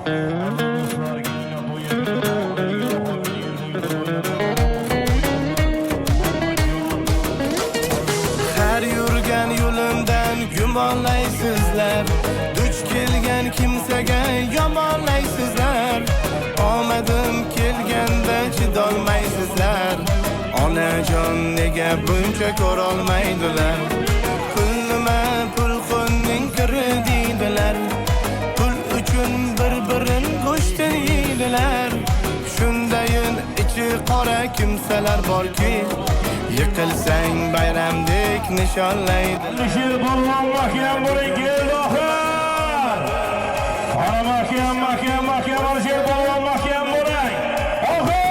Her yurgan yo'limdan gumonlaysizlar, duch kelgan kimsaga yomonlaysizlar. Omadim kelganda chidolmaysizlar. Onajon nega buncha ko'rolmaydilar? Pulnima pulxonning kiri deydilar. Pul uchun bir-birin go'shtini yeydilar. Shundayin ichi qora kimsalar borki, yiqilsang bayramdek nishonlaydi. Alisher Polvon mahkam bo'ling, keldi oxir. Qora mahkam Alisher Polvon mahkam bo'ling. Oxir!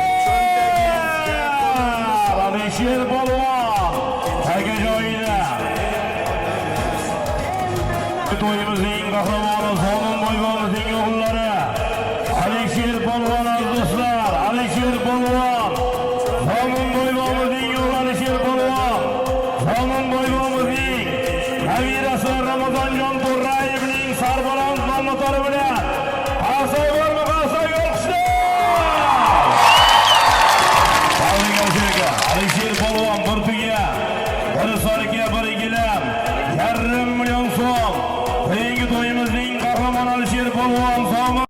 Alisher Polvon taga joyida. To'yimizning qahramoni Zominboyevimizning o'g'illari Alisher Polvon do'stlar, Alisher Polvon Zominboyevimizning o'g'li Alisher Polvon Zominboyevimizning nabirasi Ramazonjon To'rayevning sarbaland ma'lumotlari bilan qarsoy bo'lma, qarsoy olqishlar. Alisher Polvon bir tuya, bir soniy